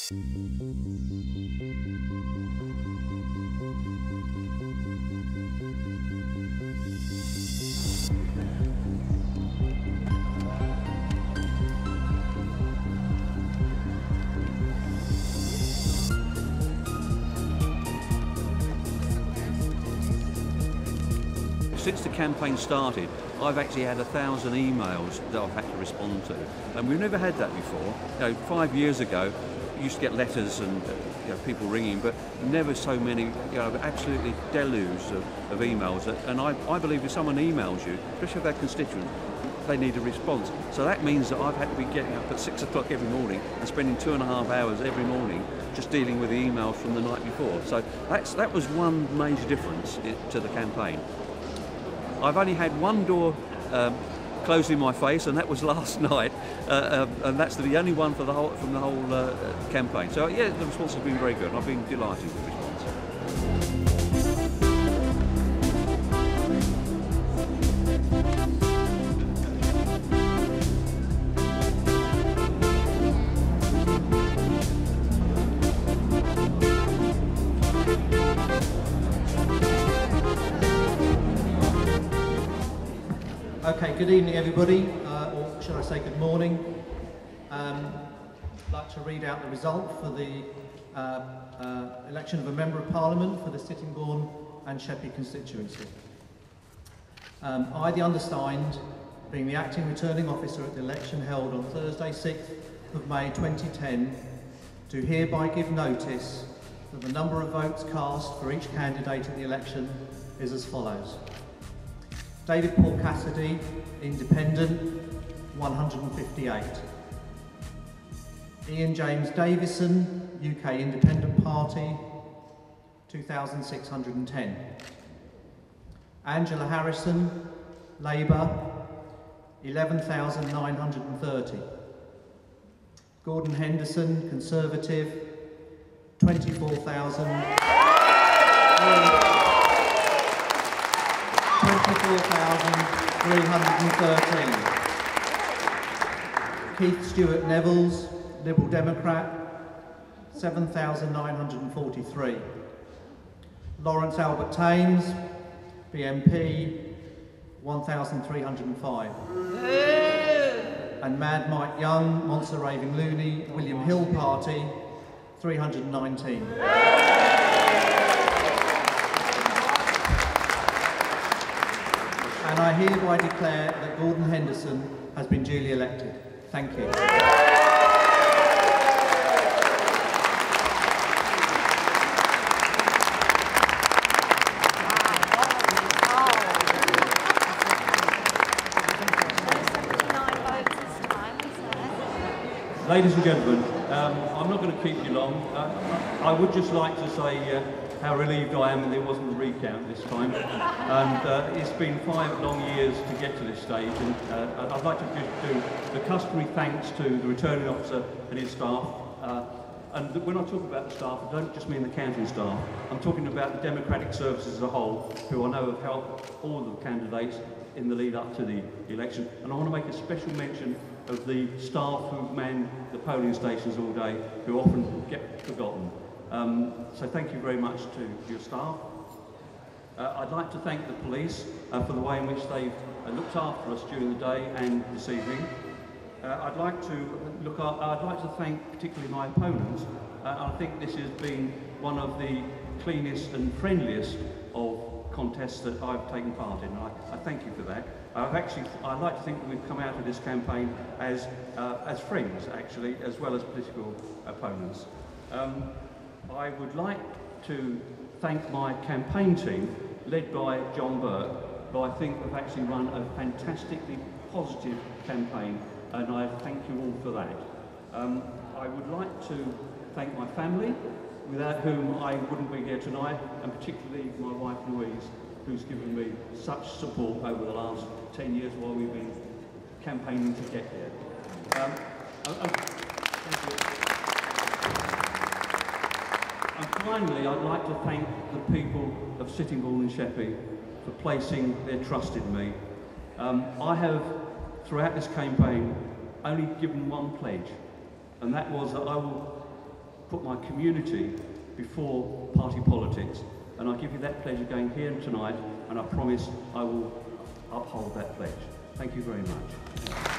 Since the campaign started, I've actually had 1,000 emails that I've had to respond to, and we've never had that before. 5 years ago, we used to get letters and people ringing, but never so many, absolutely deluge of emails. And I believe if someone emails you, especially if they're constituent, they need a response. So that means that I've had to be getting up at 6 o'clock every morning and spending 2.5 hours every morning just dealing with the emails from the night before. So that was one major difference to the campaign. I've only had one door closed in my face, and that was last night, and that's the only one from the whole campaign. So yeah, the response has been very good. I've been delighted with the response. Okay, good evening everybody, or should I say good morning. I'd like to read out the result for the election of a Member of Parliament for the Sittingbourne and Sheppey constituency. I, the undersigned, being the acting returning officer at the election held on Thursday 6th of May 2010, do hereby give notice that the number of votes cast for each candidate at the election is as follows. David Paul Cassidy, Independent, 158. Ian James Davison, UK Independent Party, 2,610. Angela Harrison, Labour, 11,930. Gordon Henderson, Conservative, 24,313. Keith Stewart Neville's, Liberal Democrat, 7,943. Lawrence Albert Thames, BNP, 1,305. And Mad Mike Young, Monster Raving Looney, William Hill Party, 319. And I hereby declare that Gordon Henderson has been duly elected. Thank you. Ladies and gentlemen, I'm not going to keep you long. I would just like to say how relieved I am that there wasn't a recount this time. And it's been 5 long years to get to this stage, and I'd like to just do the customary thanks to the returning officer and his staff. And when I talk about the staff, I don't just mean the counting staff. I'm talking about the democratic services as a whole, who I know have helped all of the candidates in the lead up to the election. And I want to make a special mention of the staff who man the polling stations all day, who often get forgotten. So thank you very much to your staff. I'd like to thank the police for the way in which they've looked after us during the day and this evening. I'd like to thank particularly my opponents. I think this has been one of the cleanest and friendliest of contests that I've taken part in. I thank you for that. I'd like to think that we've come out of this campaign as friends, actually, as well as political opponents. I would like to thank my campaign team, led by John Burke, who I think have actually run a fantastically positive campaign, and I thank you all for that. I would like to thank my family, without whom I wouldn't be here tonight, and particularly my wife Louise, who's given me such support over the last 10 years while we've been campaigning to get here. Thank you. And finally, I'd like to thank the people of Sittingbourne and Sheppey for placing their trust in me. I have, throughout this campaign, only given one pledge, and that was that I will put my community before party politics. And I give you that pledge again here tonight, and I promise I will uphold that pledge. Thank you very much.